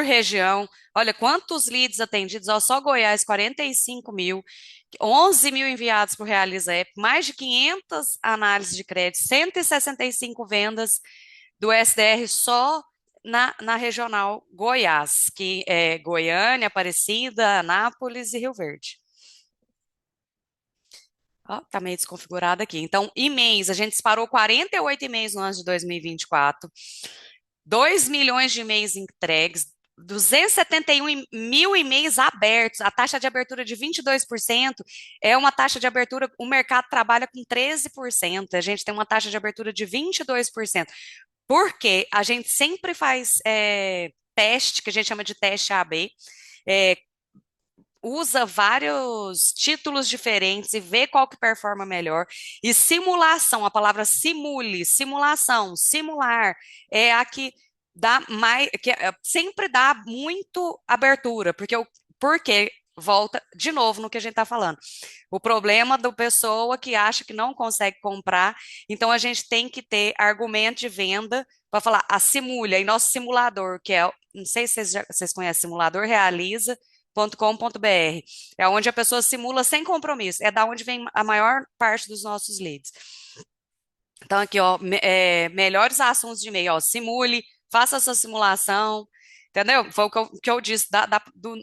Speaker 2: região. Olha, quantos leads atendidos, ó, só Goiás, 45 mil, 11 mil enviados por Realiza App, mais de 500 análises de crédito, 165 vendas do SDR só na regional Goiás, que é Goiânia, Aparecida, Anápolis e Rio Verde. Ó, tá meio desconfigurado aqui. Então, e-mails, a gente disparou 48 e-mails no ano de 2024, 2 milhões de e-mails entregues, 271 mil e-mails abertos, a taxa de abertura de 22% é uma taxa de abertura, o mercado trabalha com 13%, a gente tem uma taxa de abertura de 22%, porque a gente sempre faz teste, que a gente chama de teste AB, é, usa vários títulos diferentes e vê qual que performa melhor. E simulação, a palavra simule, simulação, simular, é a que dá mais, sempre dá muito abertura, porque volta de novo no que a gente está falando. O problema da pessoa que acha que não consegue comprar, então a gente tem que ter argumento de venda para falar, a simule, aí nosso simulador, que é, não sei se vocês conhecem, simulador Realiza, .com.br. É onde a pessoa simula sem compromisso. É da onde vem a maior parte dos nossos leads. Então, aqui, ó, melhores assuntos de e-mail, ó, simule, faça a sua simulação, entendeu? Foi o que eu disse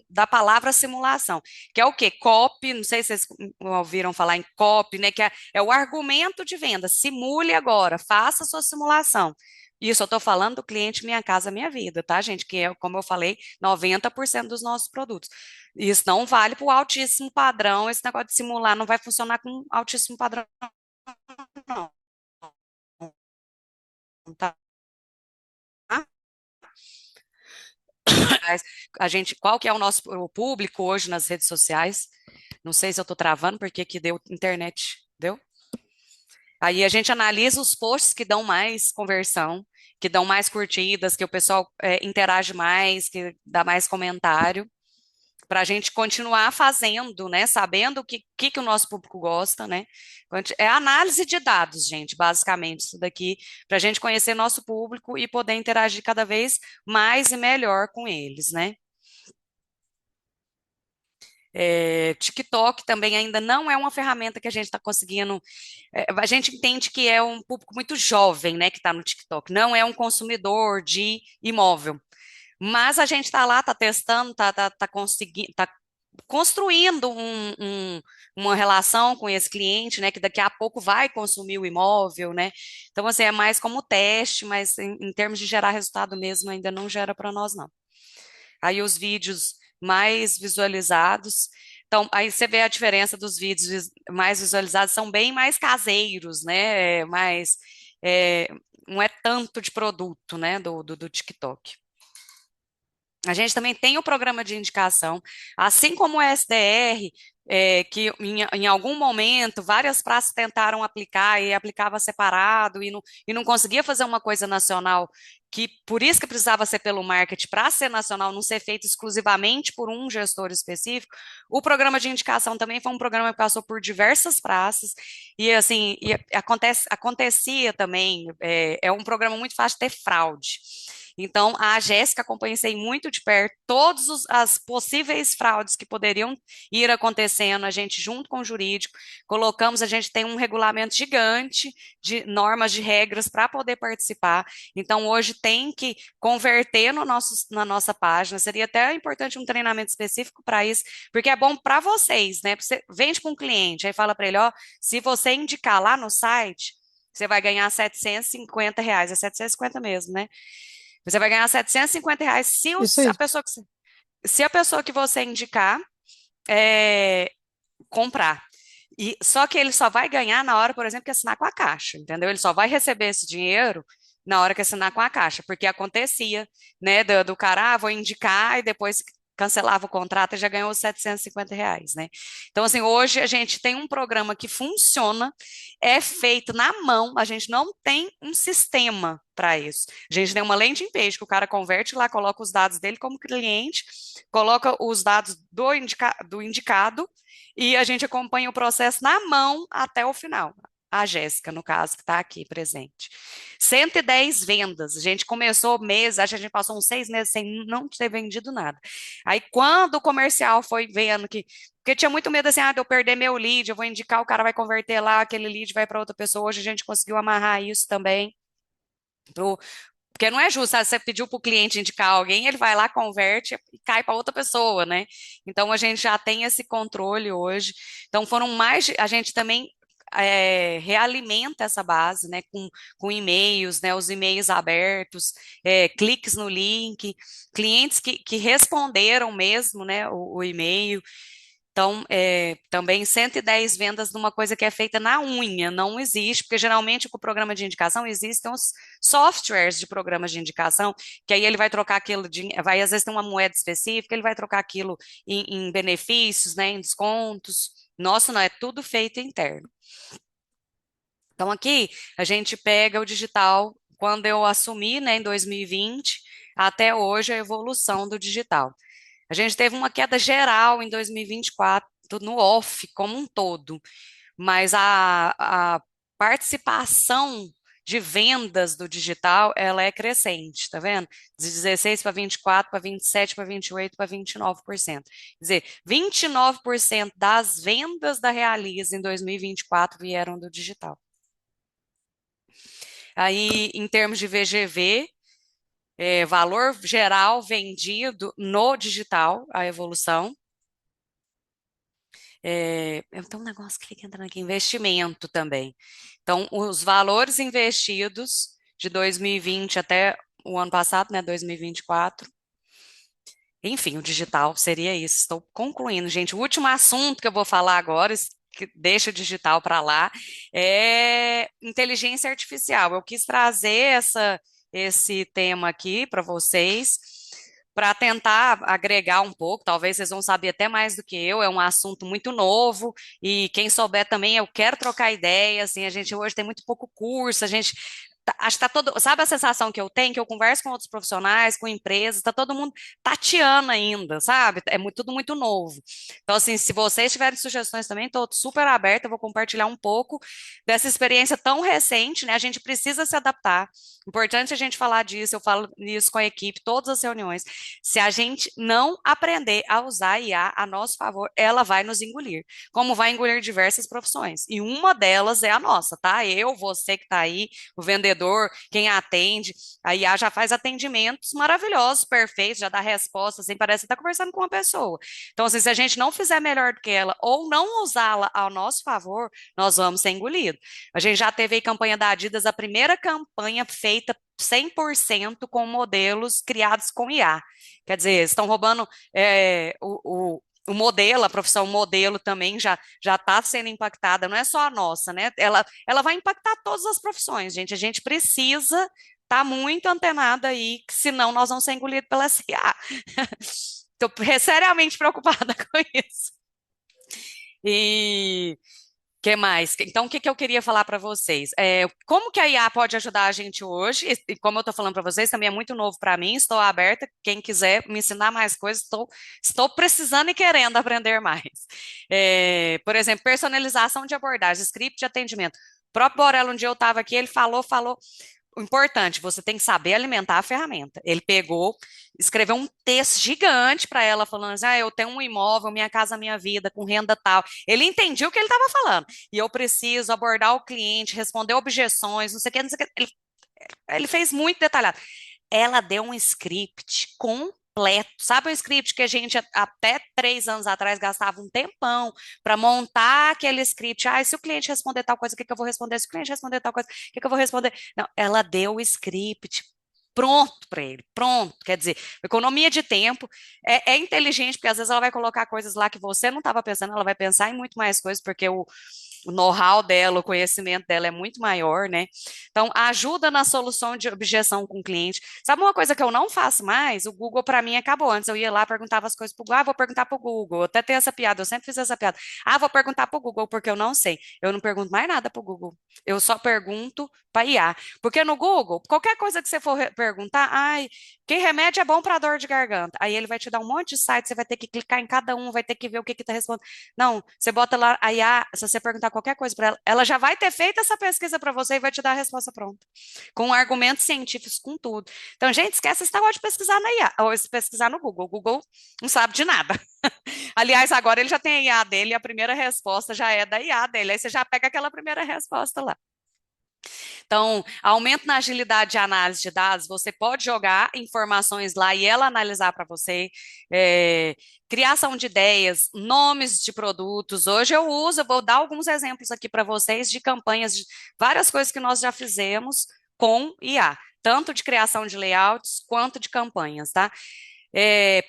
Speaker 2: da palavra simulação, que é o quê? Copy, não sei se vocês ouviram falar em copy, né? Que é o argumento de venda. Simule agora, faça a sua simulação. Isso eu estou falando do cliente Minha Casa Minha Vida, tá, gente? Que é, como eu falei, 90% dos nossos produtos. Isso não vale para o altíssimo padrão, esse negócio de simular não vai funcionar com altíssimo padrão, não. Tá? A gente, qual que é o nosso o público hoje nas redes sociais? Não sei se eu estou travando, porque que deu internet, deu? Aí a gente analisa os posts que dão mais conversão, que dão mais curtidas, que o pessoal interage mais, que dá mais comentário, para a gente continuar fazendo, né? Sabendo o que o nosso público gosta, né? É análise de dados, gente, basicamente, isso daqui, para a gente conhecer nosso público e poder interagir cada vez mais e melhor com eles, né? TikTok também ainda não é uma ferramenta que a gente está conseguindo. A gente entende que é um público muito jovem, né, que está no TikTok, não é um consumidor de imóvel. Mas a gente está lá, está testando, está conseguindo, está construindo uma relação com esse cliente, né, que daqui a pouco vai consumir o imóvel, né? Então, assim, é mais como teste, mas em termos de gerar resultado mesmo, ainda não gera para nós, não. Aí os vídeos mais visualizados, Então, aí você vê a diferença dos vídeos mais visualizados, são bem mais caseiros, né? É, não é tanto de produto, né, do TikTok. A gente também tem o programa de indicação, assim como o SDR, que em algum momento várias praças tentaram aplicar e aplicava separado e não conseguia fazer uma coisa nacional, que por isso que precisava ser pelo marketing, para ser nacional, não ser feito exclusivamente por um gestor específico. O programa de indicação também foi um programa que passou por diversas praças, e assim, acontecia também, é um programa muito fácil de ter fraude. Então, a Jéssica acompanhei muito de perto todas as possíveis fraudes que poderiam ir acontecendo, a gente junto com o jurídico, colocamos, a gente tem um regulamento gigante de normas, de regras para poder participar, então hoje tem que converter na nossa página, seria até importante um treinamento específico para isso, porque é bom para vocês, né? Você vende para um cliente, aí fala para ele, ó, se você indicar lá no site, você vai ganhar R$ 750, é 750 mesmo, né? Você vai ganhar R$ 750
Speaker 3: Isso aí.
Speaker 2: se a pessoa que você indicar é, comprar. Só que ele só vai ganhar na hora, por exemplo, que assinar com a Caixa, entendeu? Ele só vai receber esse dinheiro na hora que assinar com a Caixa, porque acontecia, né, do cara, vou indicar e depois cancelava o contrato e já ganhou os R$ 750, né? Então, assim, hoje a gente tem um programa que funciona, é feito na mão, a gente não tem um sistema para isso. A gente tem uma landing page que o cara converte lá, coloca os dados dele como cliente, coloca os dados do indicado e a gente acompanha o processo na mão até o final. A Jéssica, no caso, que está aqui presente. 110 vendas. A gente começou meses, acho que a gente passou uns 6 meses sem não ter vendido nada. Aí, quando o comercial foi vendo que. Porque tinha muito medo assim, de eu perder meu lead, eu vou indicar, o cara vai converter lá, aquele lead vai para outra pessoa. Hoje a gente conseguiu amarrar isso também. Porque não é justo, sabe? Você pediu para o cliente indicar alguém, ele vai lá, converte e cai para outra pessoa, né? Então a gente já tem esse controle hoje. Então foram mais. A gente também realimenta essa base, né? Com e-mails, né? Os e-mails abertos, cliques no link, clientes que responderam mesmo, né? O e-mail. Então, também 110 vendas numa coisa que é feita na unha, não existe, porque geralmente com o programa de indicação existem os softwares de programas de indicação, que aí ele vai trocar aquilo, às vezes tem uma moeda específica, ele vai trocar aquilo em benefícios, né, em descontos. Nosso não, é tudo feito interno. Então, aqui a gente pega o digital, quando eu assumi, né, em 2020, até hoje a evolução do digital. A gente teve uma queda geral em 2024 no off como um todo, mas a participação de vendas do digital, ela é crescente, tá vendo? De 16 para 24, para 27, para 28, para 29%. Quer dizer, 29% das vendas da Realize em 2024 vieram do digital. Aí, em termos de VGV, valor geral vendido no digital, a evolução. Então, um negócio que fica entrando aqui, investimento também. Então, os valores investidos de 2020 até o ano passado, né, 2024. Enfim, o digital seria isso. Estou concluindo, gente. O último assunto que eu vou falar agora, que deixa o digital para lá, é inteligência artificial. Eu quis trazer esse tema aqui para vocês, para tentar agregar um pouco, talvez vocês vão saber até mais do que eu, é um assunto muito novo, e quem souber também, eu quero trocar ideias, assim, a gente hoje tem muito pouco curso, a gente acho que tá todo, sabe a sensação que eu tenho, que eu converso com outros profissionais, com empresas, tá todo mundo tateando ainda, sabe? É tudo muito novo. Então, assim, se vocês tiverem sugestões também, estou super aberta, eu vou compartilhar um pouco dessa experiência tão recente, né? A gente precisa se adaptar. Importante a gente falar disso, eu falo nisso com a equipe, todas as reuniões. Se a gente não aprender a usar a IA a nosso favor, ela vai nos engolir, como vai engolir diversas profissões. E uma delas é a nossa, tá? Eu, você que está aí, o vendedor, quem atende, a IA já faz atendimentos maravilhosos, perfeitos, já dá respostas, assim, parece que está conversando com uma pessoa. Então, assim, se a gente não fizer melhor do que ela ou não usá-la ao nosso favor, nós vamos ser engolidos. A gente já teve aí campanha da Adidas, a primeira campanha feita 100% com modelos criados com IA. Quer dizer, estão roubando o modelo, a profissão modelo também já está sendo impactada, não é só a nossa, né? Ela vai impactar todas as profissões, gente. A gente precisa estar muito antenada aí, que senão nós vamos ser engolidos pela SA. Estou seriamente preocupada com isso. E que mais? Então, o que que eu queria falar para vocês? Como que a IA pode ajudar a gente hoje? E como eu estou falando para vocês, também é muito novo para mim, estou aberta. Quem quiser me ensinar mais coisas, estou precisando e querendo aprender mais. Por exemplo, personalização de abordagem, script de atendimento. O próprio Borello, um dia eu estava aqui, ele falou. O importante, você tem que saber alimentar a ferramenta. Ele pegou, escreveu um texto gigante para ela, falando assim: eu tenho um imóvel, minha casa, minha vida, com renda tal. Ele entendia o que ele estava falando. E eu preciso abordar o cliente, responder objeções, não sei o que, não sei o que. Ele fez muito detalhado. Ela deu um script completo. Sabe um script que a gente até 3 anos atrás gastava um tempão para montar aquele script? Se o cliente responder tal coisa, o que que eu vou responder? Se o cliente responder tal coisa, o que que eu vou responder? Não, ela deu o script pronto para ele, pronto. Quer dizer, economia de tempo é inteligente, porque às vezes ela vai colocar coisas lá que você não estava pensando, ela vai pensar em muito mais coisas, porque o know-how dela, o conhecimento dela é muito maior, né? Então, ajuda na solução de objeção com o cliente. Sabe uma coisa que eu não faço mais? O Google, para mim, acabou. Antes eu ia lá, perguntava as coisas para o Google. Vou perguntar para o Google. Eu até tenho essa piada, eu sempre fiz essa piada. Vou perguntar para o Google, porque eu não sei. Eu não pergunto mais nada para o Google. Eu só pergunto para IA. Porque no Google, qualquer coisa que você for perguntar, que remédio é bom para dor de garganta? Aí ele vai te dar um monte de sites, você vai ter que clicar em cada um, vai ter que ver o que está respondendo. Não, você bota lá a IA, se você perguntar qualquer coisa para ela, ela já vai ter feito essa pesquisa para você e vai te dar a resposta pronta, com argumentos científicos, com tudo. Então, gente, esquece esse negócio de pesquisar na IA, ou pesquisar no Google. O Google não sabe de nada. Aliás, agora ele já tem a IA dele e a primeira resposta já é da IA dele. Aí você já pega aquela primeira resposta lá. Então, aumento na agilidade de análise de dados, você pode jogar informações lá e ela analisar para você. Criação de ideias, nomes de produtos. Hoje eu vou dar alguns exemplos aqui para vocês de campanhas, de várias coisas que nós já fizemos com IA, tanto de criação de layouts quanto de campanhas, tá?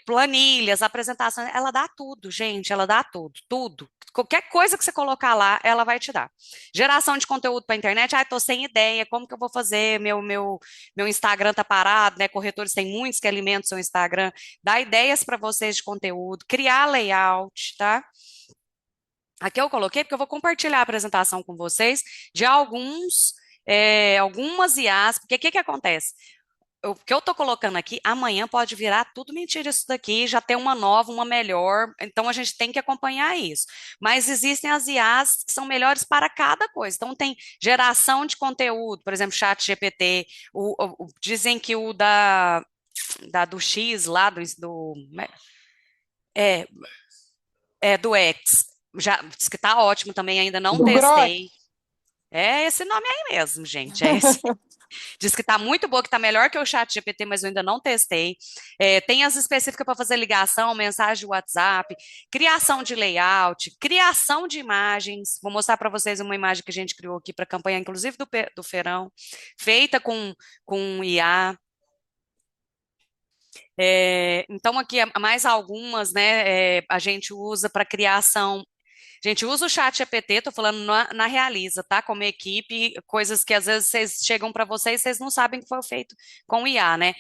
Speaker 2: Planilhas, apresentações, ela dá tudo, gente, ela dá tudo, tudo. Qualquer coisa que você colocar lá, ela vai te dar. Geração de conteúdo para a internet, tô sem ideia, como que eu vou fazer? Meu Instagram tá parado, né? Corretores têm muitos que alimentam seu Instagram. Dá ideias para vocês de conteúdo, criar layout, tá? Aqui eu coloquei porque eu vou compartilhar a apresentação com vocês de algumas IAs, porque o que que acontece? O que eu estou colocando aqui, amanhã pode virar tudo mentira isso daqui, já tem uma nova, uma melhor, então a gente tem que acompanhar isso. Mas existem as IAs que são melhores para cada coisa. Então tem geração de conteúdo, por exemplo, chat GPT, dizem que o do X lá, é, do X, já diz que está ótimo também, ainda não
Speaker 3: Do Grok.
Speaker 2: testei. É esse nome aí mesmo, gente, é esse. Diz que está muito boa, que está melhor que o chat GPT, mas eu ainda não testei. Tem as específicas para fazer ligação, mensagem de WhatsApp, criação de layout, criação de imagens. Vou mostrar para vocês uma imagem que a gente criou aqui para a campanha, inclusive do Feirão, feita com IA. Então, aqui mais algumas, né? A gente usa para criação. A gente usa o chat GPT, estou falando na Realiza, tá? Como equipe, coisas que às vezes vocês chegam para vocês, vocês não sabem que foi feito com o IA, né?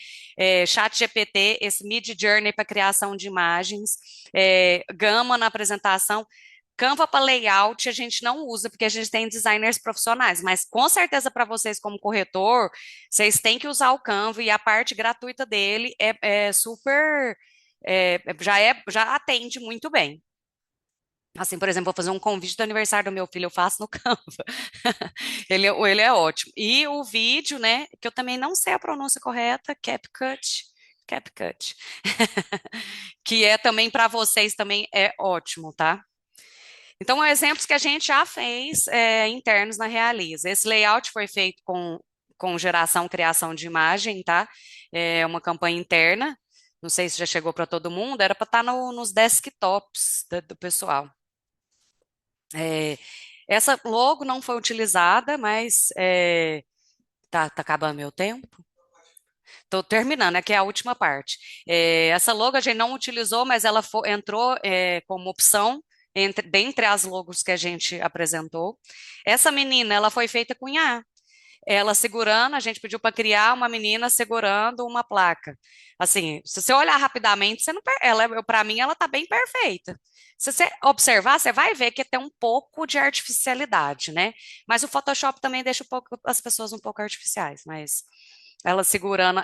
Speaker 2: Chat GPT, esse Mid Journey para criação de imagens, Gama na apresentação. Canva para layout a gente não usa, porque a gente tem designers profissionais, mas com certeza para vocês como corretor, vocês têm que usar o Canva e a parte gratuita dele é super, já atende muito bem. Assim, por exemplo, vou fazer um convite do aniversário do meu filho, eu faço no Canva. Ele é ótimo. E o vídeo, né, que eu também não sei a pronúncia correta, CapCut, que é também para vocês também é ótimo, tá? Então, exemplos que a gente já fez internos na Realiza. Esse layout foi feito com geração, criação de imagem, tá? É uma campanha interna. Não sei se já chegou para todo mundo, era para estar nos desktops do pessoal. Essa logo não foi utilizada, mas tá acabando meu tempo. Tô terminando, aqui é a última parte. Essa logo a gente não utilizou, mas ela entrou como opção dentre as logos que a gente apresentou. Essa menina, ela foi feita com IA. Ela segurando, a gente pediu para criar uma menina segurando uma placa. Assim, se você olhar rapidamente, você não, para mim ela está bem perfeita. Se você observar, você vai ver que tem um pouco de artificialidade, né? Mas o Photoshop também deixa as pessoas um pouco artificiais, mas ela segurando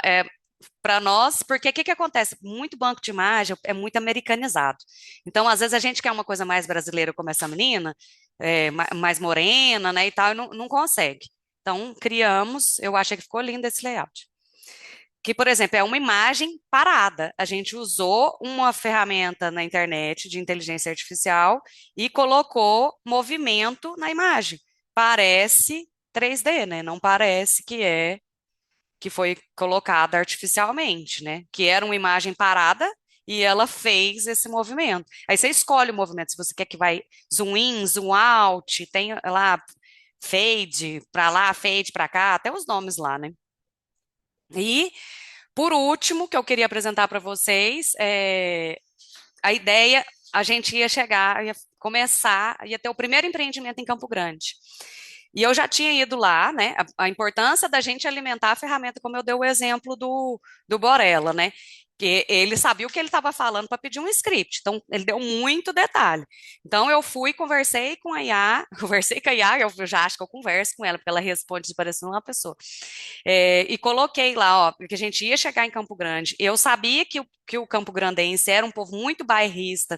Speaker 2: para nós, porque o que acontece? Muito banco de imagem é muito americanizado. Então, às vezes, a gente quer uma coisa mais brasileira como essa menina, mais morena, né, e tal, e não consegue. Então, criamos, eu achei que ficou lindo esse layout. Que, por exemplo, é uma imagem parada. A gente usou uma ferramenta na internet de inteligência artificial e colocou movimento na imagem. Parece 3D, né? Não parece que foi colocada artificialmente, né? Que era uma imagem parada e ela fez esse movimento. Aí você escolhe o movimento, se você quer que vai zoom in, zoom out, tem lá fade para lá, fade para cá, até os nomes lá, né? E, por último, que eu queria apresentar para vocês, a ideia, a gente ia chegar, ia ter o primeiro empreendimento em Campo Grande. E eu já tinha ido lá, né? A importância da gente alimentar a ferramenta, como eu dei o exemplo do Borella, né? Que ele sabia o que ele estava falando para pedir um script, então ele deu muito detalhe. Então eu fui, conversei com a IA, eu já acho que eu converso com ela, porque ela responde parecendo uma pessoa. E coloquei lá, ó, porque a gente ia chegar em Campo Grande. Eu sabia que o Campo Grandense era um povo muito bairrista,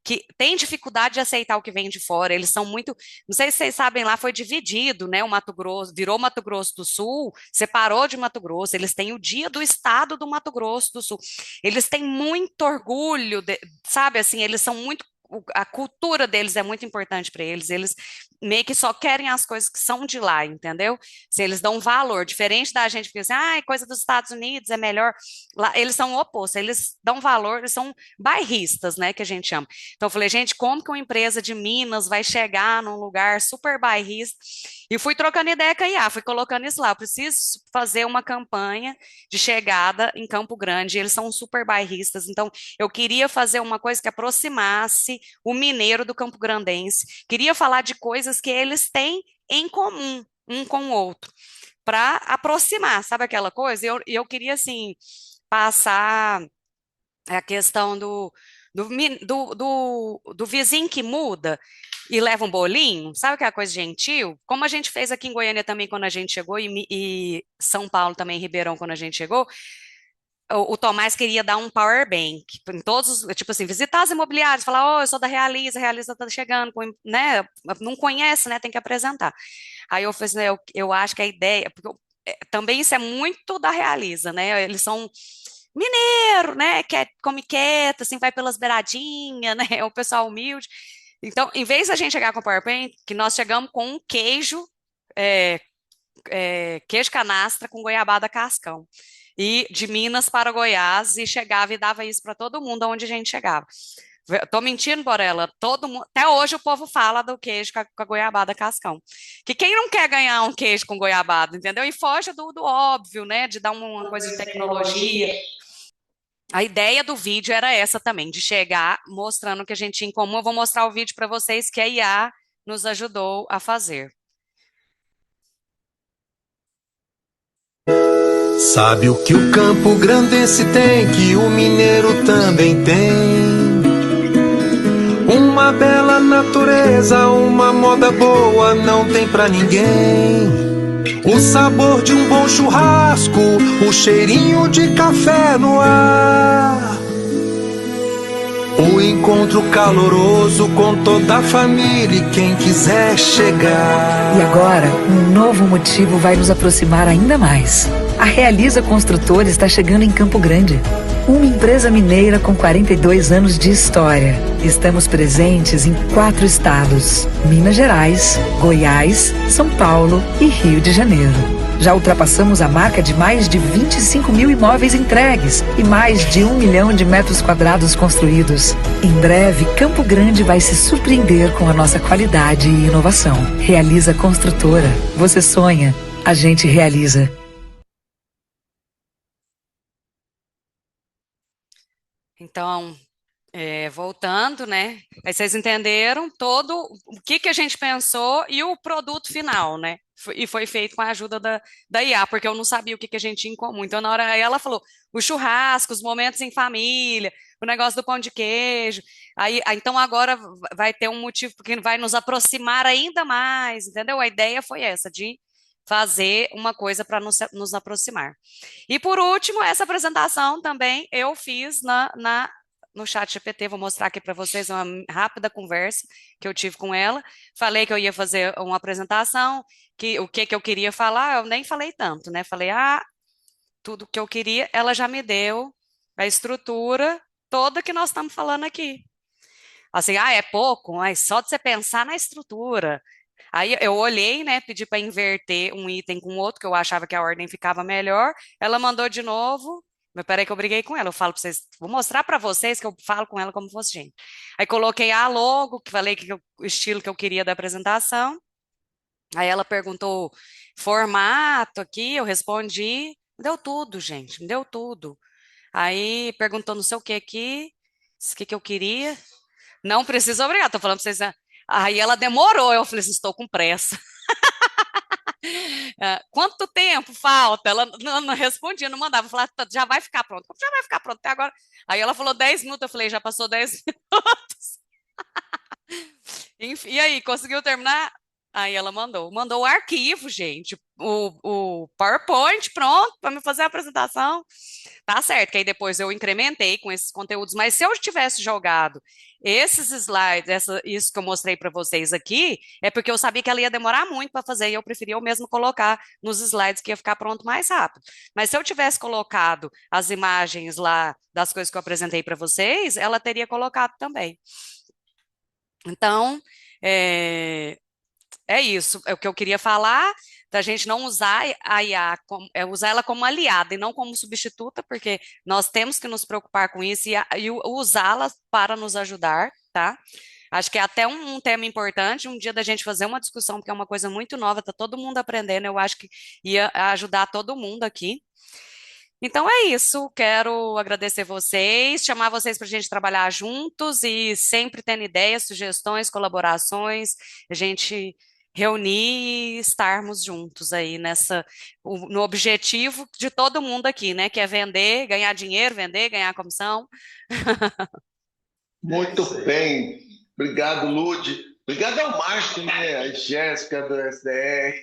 Speaker 2: que tem dificuldade de aceitar o que vem de fora, eles são muito, não sei se vocês sabem, lá foi dividido, né, o Mato Grosso, virou Mato Grosso do Sul, separou de Mato Grosso, eles têm o dia do estado do Mato Grosso do Sul, eles têm muito orgulho, sabe, assim, eles são muito, a cultura deles é muito importante para eles meio que só querem as coisas que são de lá, entendeu? Se eles dão valor, diferente da gente que diz assim, coisa dos Estados Unidos é melhor, lá, eles são o oposto, eles dão valor, eles são bairristas, né, que a gente chama. Então eu falei, gente, como que uma empresa de Minas vai chegar num lugar super bairrista? E fui trocando ideia com a IA, fui colocando isso lá, eu preciso fazer uma campanha de chegada em Campo Grande, eles são super bairristas, então eu queria fazer uma coisa que aproximasse o mineiro do Campo Grandense, queria falar de coisas que eles têm em comum, um com o outro, para aproximar, sabe aquela coisa? E eu queria, assim, passar a questão do vizinho que muda e leva um bolinho, sabe aquela coisa gentil? Como a gente fez aqui em Goiânia também quando a gente chegou, e São Paulo também, Ribeirão, quando a gente chegou, o Tomás queria dar um power bank em todos, tipo assim, visitar as imobiliárias, falar, eu sou da Realiza, a Realiza tá chegando, né, não conhece, né, tem que apresentar. Aí eu falei assim, eu acho que a ideia, porque também isso é muito da Realiza, né, eles são mineiro, né, come quieto, assim, vai pelas beiradinhas, né, é o pessoal humilde. Então, em vez da gente chegar com o power bank, que nós chegamos com um queijo, queijo canastra com goiabada cascão. E de Minas para Goiás, e chegava e dava isso para todo mundo onde a gente chegava. Tô mentindo, Borella? Todo mundo, até hoje o povo fala do queijo com a goiabada cascão. Que quem não quer ganhar um queijo com goiabada, entendeu? E foge do óbvio, né? De dar uma coisa de tecnologia. A ideia do vídeo era essa também, de chegar mostrando o que a gente tinha em comum. Eu vou mostrar o vídeo para vocês que a IA nos ajudou a fazer.
Speaker 4: Sabe o que o Campo Grandense tem, que o mineiro também tem? Uma bela natureza, uma moda boa, não tem pra ninguém. O sabor de um bom churrasco, o cheirinho de café no ar. O encontro caloroso com toda a família e quem quiser chegar.
Speaker 5: E agora, um novo motivo vai nos aproximar ainda mais. A Realiza Construtora está chegando em Campo Grande. Uma empresa mineira com 42 anos de história. Estamos presentes em 4 estados: Minas Gerais, Goiás, São Paulo e Rio de Janeiro. Já ultrapassamos a marca de mais de 25 mil imóveis entregues e mais de 1 milhão de metros quadrados construídos. Em breve, Campo Grande vai se surpreender com a nossa qualidade e inovação. Realiza Construtora. Você sonha, a gente realiza.
Speaker 2: Então, voltando, né? Aí vocês entenderam todo o que que a gente pensou e o produto final, né? E foi feito com a ajuda da IA, porque eu não sabia o que que a gente tinha em comum. Então, na hora aí ela falou, o churrasco, os momentos em família, o negócio do pão de queijo. Então agora vai ter um motivo porque vai nos aproximar ainda mais, entendeu? A ideia foi essa, de fazer uma coisa para nos aproximar. E por último, essa apresentação também eu fiz no chat GPT, vou mostrar aqui para vocês uma rápida conversa que eu tive com ela. Falei que eu ia fazer uma apresentação, que o que que eu queria falar, eu nem falei tanto, né? Falei, tudo que eu queria, ela já me deu a estrutura toda que nós estamos falando aqui. Assim, é pouco, mas só de você pensar na estrutura. Aí eu olhei, né, pedi para inverter um item com outro, que eu achava que a ordem ficava melhor. Ela mandou de novo. Mas peraí que eu briguei com ela. Eu falo para vocês, vou mostrar para vocês que eu falo com ela como fosse gente. Aí coloquei a logo, que falei que o estilo que eu queria da apresentação. Aí ela perguntou formato aqui, eu respondi. Me deu tudo, gente, me deu tudo. Aí perguntou não sei o que aqui, o que que eu queria. Não precisa obrigar, tô falando para vocês. Né? Aí ela demorou, eu falei assim, estou com pressa. Quanto tempo falta? Ela não respondia, não mandava. Eu falava, já vai ficar pronto. Já vai ficar pronto até agora. Aí ela falou 10 minutos, eu falei, já passou 10 minutos. Enfim, e aí, conseguiu terminar? Aí ela mandou o arquivo, gente, o PowerPoint pronto para me fazer a apresentação. Tá certo, que aí depois eu incrementei com esses conteúdos, mas se eu tivesse jogado esses slides, isso que eu mostrei para vocês aqui, é porque eu sabia que ela ia demorar muito para fazer e eu preferia eu mesmo colocar nos slides que ia ficar pronto mais rápido. Mas se eu tivesse colocado as imagens lá das coisas que eu apresentei para vocês, ela teria colocado também. Então, é isso, é o que eu queria falar, da gente não usar a IA, usar ela como aliada e não como substituta, porque nós temos que nos preocupar com isso e usá-la para nos ajudar, tá? Acho que é até um tema importante, um dia da gente fazer uma discussão, porque é uma coisa muito nova, tá todo mundo aprendendo, eu acho que ia ajudar todo mundo aqui. Então é isso, quero agradecer vocês, chamar vocês para a gente trabalhar juntos e sempre tendo ideias, sugestões, colaborações, a gente reunir e estarmos juntos aí no objetivo de todo mundo aqui, né? Que é vender, ganhar dinheiro, vender, ganhar comissão.
Speaker 1: Muito bem. Obrigado, Lude. Obrigado ao Márcio, né? A Jéssica do SDR,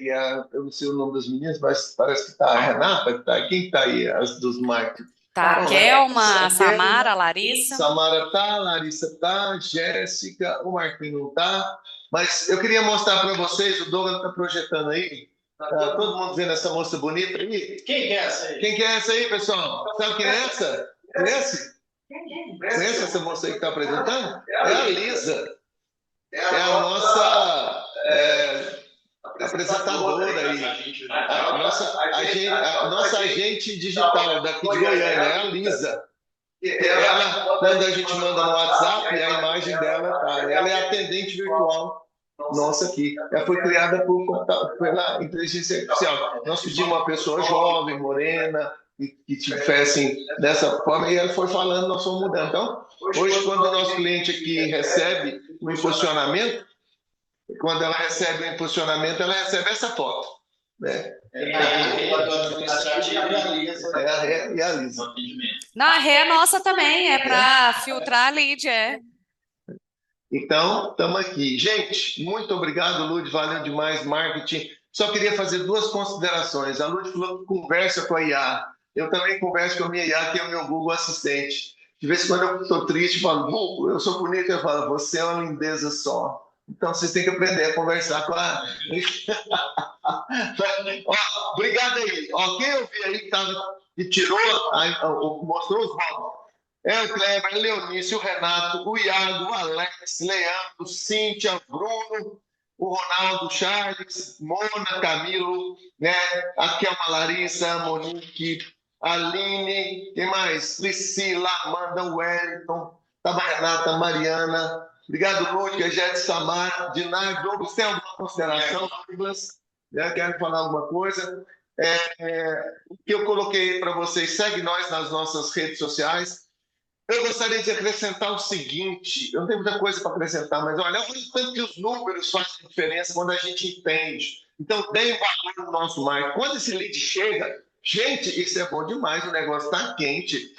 Speaker 1: eu não sei o nome das meninas, mas parece que está a Renata, quem está aí, as dos marketing?
Speaker 2: Tá, a Kelma, a Samara, a Larissa.
Speaker 1: Samara tá, a Larissa tá, a Jéssica, o Marquinhos não tá. Mas eu queria mostrar para vocês, o Douglas está projetando aí. Tá todo mundo vendo essa moça bonita aí? Quem que é essa aí? Quem que é essa aí, pessoal? Sabe quem é essa? Conhece? Conhece essa moça aí que está apresentando? É a Lisa. É a nossa apresentadora aí. A nossa agente digital daqui de Goiânia, é a Lisa. Ela, quando a gente manda no WhatsApp, a imagem dela tá. Ela é atendente virtual nossa aqui. Ela foi criada pela inteligência artificial. Nós pedimos uma pessoa jovem, morena, que tivessem dessa forma, e ela foi falando, nós fomos mudando. Então, hoje, quando o nosso cliente aqui recebe o impulsionamento, quando ela recebe o impulsionamento, ela recebe essa foto. Né? E a Lisa.
Speaker 2: Na ré nossa também, é para filtrar a lead,
Speaker 1: Então, estamos aqui. Gente, muito obrigado, Lud, valeu demais, marketing. Só queria fazer duas considerações. A Lud falou que conversa com a IA. Eu também converso com a minha IA, que é o meu Google Assistente. De vez em quando eu estou triste, falo, Google, eu sou bonito, eu falo, você é uma lindeza só. Então, vocês têm que aprender a conversar com a... Obrigado aí. Quem eu vi aí que tirou, mostrou os nomes. É o Kleber, o Leonício, o Renato, o Iago, o Alex, Leandro, Cíntia, Bruno, o Ronaldo, Charles, Mona, Camilo, né? Aqui é uma Larissa, Monique, Aline, quem mais? Priscila, Amanda, Wellington, tava a Renata, Mariana. Obrigado, Lúcia, Jete, Samar, Dinar, Douglas. Tem alguma consideração, Douglas? Querem falar alguma coisa? O que eu coloquei para vocês, segue nós nas nossas redes sociais. Eu gostaria de acrescentar o seguinte, eu não tenho muita coisa para acrescentar, mas olha, olha o tanto que os números fazem diferença quando a gente entende. Então, deem valor no nosso marketing. Quando esse lead chega, gente, isso é bom demais, o negócio está quente.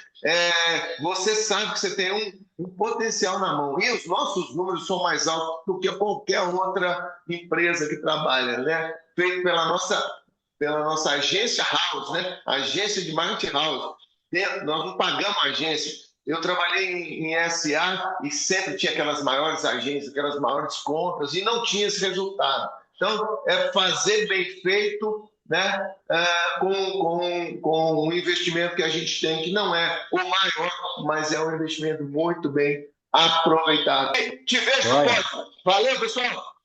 Speaker 1: Você sabe que você tem um potencial na mão. E os nossos números são mais altos do que qualquer outra empresa que trabalha, né? Feito pela nossa agência house, né? Agência de marketing house. Nós não pagamos agência. Eu trabalhei em SA e sempre tinha aquelas maiores agências, aquelas maiores contas, e não tinha esse resultado. Então, é fazer bem feito, né, com o investimento que a gente tem, que não é o maior, mas é um investimento muito bem aproveitado. Te vejo no próximo. Valeu, pessoal!